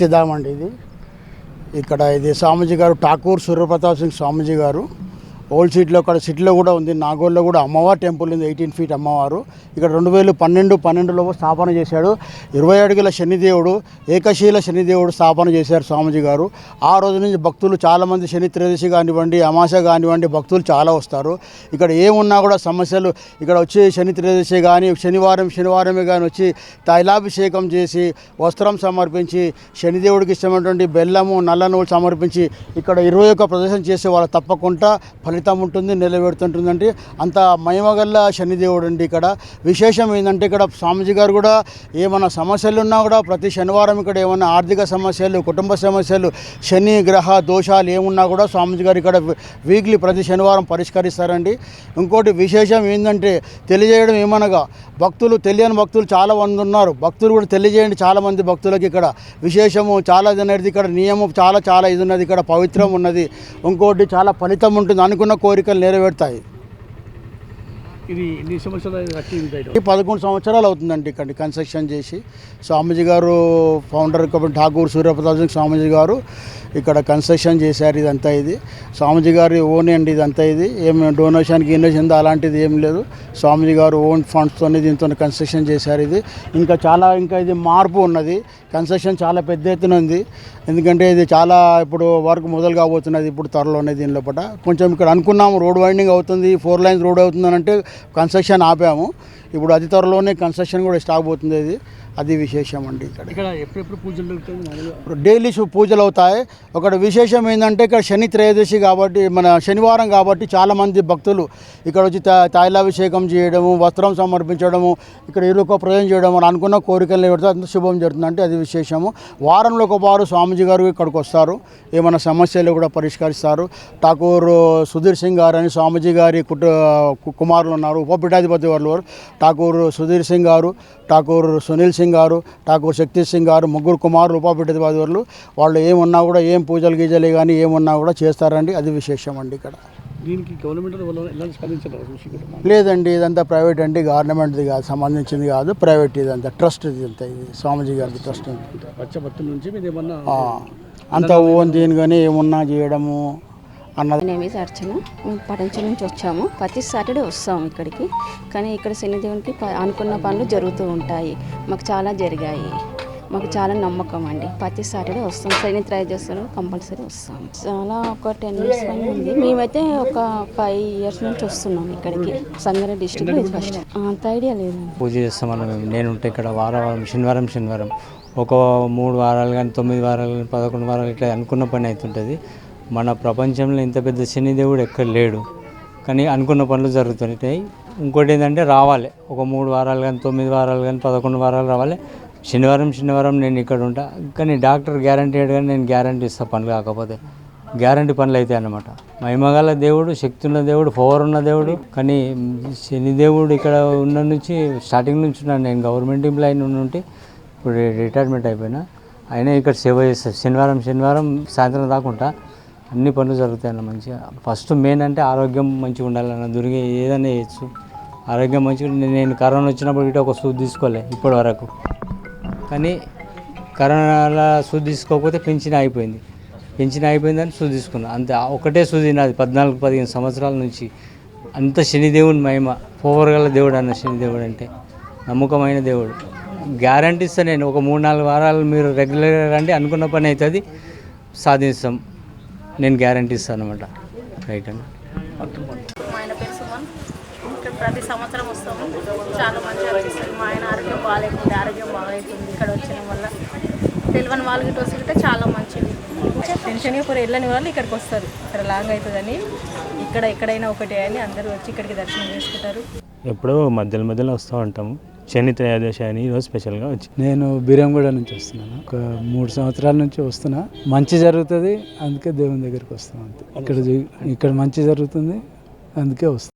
తిదామండి ఇది ఇక్కడ ఇది స్వామీజీ గారు ఠాకూర్ సూర్యప్రతాప్ సింగ్ స్వామీజీ గారు ఓల్డ్ సిటీలో ఇక్కడ సిటీలో కూడా ఉంది. నాగోల్లో కూడా అమ్మవారు టెంపుల్ ఉంది, 18 ఫీట్ అమ్మవారు. ఇక్కడ 2012లో స్థాపన చేశాడు. 20 అడుగుల శనిదేవుడు, ఏకశీల శనిదేవుడు స్థాపన చేశారు స్వామీజీ గారు. ఆ రోజు నుంచి భక్తులు చాలామంది శని త్రయోదశి కానివ్వండి, అమాస కానివ్వండి, భక్తులు చాలా వస్తారు. ఇక్కడ ఏమున్నా కూడా సమస్యలు ఇక్కడ వచ్చి శని త్రయోదశి కానీ శనివారమే కానీ వచ్చి తైలాభిషేకం చేసి వస్త్రం సమర్పించి శనిదేవుడికి ఇష్టమైనటువంటి బెల్లము నల్ల నువ్వులు సమర్పించి ఇక్కడ 21 ప్రదర్శన చేసే వాళ్ళు తప్పకుండా ఫలితం ఉంటుంది, నిలబెడుతుంటుందండి. అంత మహిమగల్ల శనిదేవుడు అండి. ఇక్కడ విశేషం ఏంటంటే ఇక్కడ స్వామీజీ గారు కూడా ఏమైనా సమస్యలు ఉన్నా కూడా ప్రతి శనివారం ఇక్కడ ఏమైనా ఆర్థిక సమస్యలు, కుటుంబ సమస్యలు, శని గ్రహ దోషాలు ఏమున్నా కూడా స్వామీజీ గారు ఇక్కడ వీక్లీ ప్రతి శనివారం పరిష్కరిస్తారండి. ఇంకోటి విశేషం ఏంటంటే తెలియజేయడం ఏమనగా భక్తులు తెలియని భక్తులు చాలా మంది ఉన్నారు. భక్తులు కూడా తెలియజేయండి. చాలామంది భక్తులకి ఇక్కడ విశేషము చాలా అనేది ఇక్కడ నియమం చాలా ఇది ఉన్నది, ఇక్కడ పవిత్రం ఉన్నది. ఇంకోటి చాలా ఫలితం ఉంటుంది, అనుకున్న కోరికలు నెరవేరుతాయి. ఇది 11 సంవత్సరాలు అవుతుందండి ఇక్కడ కన్స్ట్రక్షన్ చేసి. స్వామీజీ గారు ఫౌండర్ కాబట్టి ఠాకూర్ సూర్యప్రతాప్ సింగ్ స్వామీజీ గారు ఇక్కడ కన్స్ట్రక్షన్ చేశారు. ఇదంతా ఇది స్వామీజీ గారి ఓన్ అండి. ఇదంతా ఇది ఏం డొనేషన్కి ఇన్వెస్ట్ అలాంటిది ఏం లేదు. స్వామీజీ గారు ఓన్ ఫండ్స్తోనే దీంతో కన్స్ట్రక్షన్ చేశారు. ఇది ఇంకా ఇది మార్పు ఉన్నది. కన్స్ట్రక్షన్ చాలా పెద్ద ఎత్తున ఉంది. ఎందుకంటే ఇది చాలా ఇప్పుడు వర్క్ మొదలు కాబోతున్నది ఇప్పుడు త్వరలోనే. దీని లోపల కొంచెం ఇక్కడ అనుకున్నాము రోడ్ వైండింగ్ అవుతుంది, 4 లైన్స్ రోడ్ అవుతుందని అంటే కన్స్ట్రక్షన్ ఆపాము. ఇప్పుడు అతి త్వరలోనే కన్స్ట్రక్షన్ కూడా స్టార్ట్ అవుతుంది. అది విశేషం అండి. ఇక్కడ ఎప్పుడెప్పుడు పూజలు డైలీ పూజలు అవుతాయి. ఒకటి విశేషం ఏంటంటే ఇక్కడ శని త్రయోదశి కాబట్టి మన శనివారం కాబట్టి చాలామంది భక్తులు ఇక్కడ వచ్చి తైలాభిషేకం చేయడము, వస్త్రం సమర్పించడము, ఇక్కడ ఇరుక ప్రయోజనం చేయడం అని అనుకున్న కోరికలు పెడితే అంత శుభం జరుగుతుంది. అంటే అది విశేషము. వారంలో ఒకవారు స్వామీజీ గారు ఇక్కడికి వస్తారు, ఏమైనా సమస్యలు కూడా పరిష్కరిస్తారు. ఠాకూర్ సుధీర్ సింగ్ గారు అని స్వామీజీ గారి కుమారులు ఉన్నారు, ఉపపీఠాధిపతి వారు ఠాకూర్ సుధీర్ సింగ్ గారు, ఠాకూర్ సునీల్ సింగ్ గారు, ఠాకూర్ శక్తి సింగ్ గారు, ముగ్గురు కుమారులు ఉపపీఠాధిపతి వారు. వాళ్ళు ఏమున్నా కూడా ఏం పూజలు గీజలు కానీ ఏమున్నా కూడా చేస్తారండి. అది విశేషం అండి. ఇక్కడ దీనికి గవర్నమెంట్ లేదండి, ఇదంతా ప్రైవేట్ అండి, గవర్నమెంట్ది కాదు, సంబంధించింది కాదు, ప్రైవేట్. ఇదంతా ట్రస్ట్. ఇదంతా ఇది స్వామీజీ గారి ట్రస్ట్ అంత ఓన్ దీని కానీ ఏమున్నా చేయడము అన్నది. నేమేసి అర్చన పటంచ నుంచి వచ్చాము. ప్రతి సాటర్డే వస్తాము ఇక్కడికి. కానీ ఇక్కడ శనిదేవునికి అనుకున్న పనులు జరుగుతూ ఉంటాయి. మాకు చాలా జరిగాయి. మాకు చాలా నమ్మకం అండి. ప్రతి సాటర్డే వస్తాం. శని త్రయోదశి కంపల్సరీ వస్తాం. చాలా ఒక 10 ఇయర్స్ పైన ఉంది. మేమైతే ఒక 5 ఇయర్స్ నుంచి వస్తున్నాం ఇక్కడికి. సంగారెడ్డి డిస్ట్రిక్ట్లో ఇది ఫస్ట్. అంత ఐడియా లేదు. పూజ చేస్తామని నేను ఉంటే ఇక్కడ శనివారం ఒక 3 వారాలు కానీ 9 వారాలు కానీ 11 వారాలు ఇట్లా అనుకున్న పని అవుతుంటుంది. మన ప్రపంచంలో ఇంత పెద్ద శనిదేవుడు ఎక్కడ లేడు, కానీ అనుకున్న పనులు జరుగుతుంటాయి. ఇంకోటి ఏంటంటే రావాలి, ఒక 3 వారాలు కానీ 9 వారాలు కానీ 11 వారాలు రావాలి. శనివారం నేను ఇక్కడ ఉంటా. కానీ డాక్టర్ గ్యారంటీ కానీ నేను గ్యారంటీ ఇస్తాను పనులు కాకపోతే. గ్యారంటీ పనులు అవుతాయి అన్నమాట. మహిమగల దేవుడు, శక్తి ఉన్న దేవుడు, పవర్ ఉన్న దేవుడు. కానీ శనిదేవుడు ఇక్కడ ఉన్న నుంచి స్టార్టింగ్ నుంచి ఉన్నాను. నేను గవర్నమెంట్ ఎంప్లాయీ ఉంటే ఇప్పుడు రిటైర్మెంట్ అయిపోయినా. అయినా ఇక్కడ సేవ చేస్తాను. శనివారం సాయంత్రం దాకా అన్ని పనులు జరుగుతాయన్న మంచిగా. ఫస్ట్ మెయిన్ అంటే ఆరోగ్యం మంచిగా ఉండాలన్న. దొరికే ఏదైనా చేయొచ్చు. ఆరోగ్యం మంచిగా. నేను కరోనా వచ్చినప్పుడు ఇటు ఒక సూది తీసుకోలే ఇప్పటి వరకు. కానీ కరోనాలో సూది తీసుకోకపోతే పెన్షన్ అయిపోయిందని సూది తీసుకున్నా. అంతే, ఒకటే సూది నాది 14-15 సంవత్సరాల నుంచి. అంత శనిదేవుని మహిమ, పవర్ గల దేవుడు అన్న. శనిదేవుడు అంటే నమ్మకమైన దేవుడు. గ్యారంటీ ఇస్తాను నేను. ఒక 3-4 వారాలు మీరు రెగ్యులర్గా రండి, అనుకున్న పని అవుతుంది, సాధిస్తాం. నేను గ్యారంటీ ఇస్తాను అనమాట. రైట్ అండి. మా ఆయన పేరు సుమన్. ఇక్కడ ప్రతి సంవత్సరం వస్తాము. చాలా మంచిగా అనిపిస్తుంది. మా ఆయన ఆరోగ్యం బాగాలేకుండా ఆరోగ్యం బాగావుతుంది ఇక్కడ వచ్చిన వల్ల. తెలియని వాళ్ళకి వస్తుంటే చాలా మంచిది. టెన్షన్గా కూడా వెళ్ళని వాళ్ళు ఇక్కడికి వస్తారు. ఇక్కడ లాంగ్ అవుతుందని ఇక్కడ ఎక్కడైనా ఒకటే అని అందరూ వచ్చి ఇక్కడికి దర్శనం చేసుకుంటారు. ఎప్పుడో మధ్యలో వస్తూ ఉంటాము. శని త్రయోదశి అని ఈరోజు స్పెషల్గా వచ్చి. నేను బీరంగూడ నుంచి వస్తున్నాను. ఒక 3 సంవత్సరాల నుంచి వస్తున్నా. మంచి జరుగుతుంది, అందుకే దేవుని దగ్గరికి వస్తాం. అంతే. ఇక్కడ మంచి జరుగుతుంది, అందుకే వస్తాం.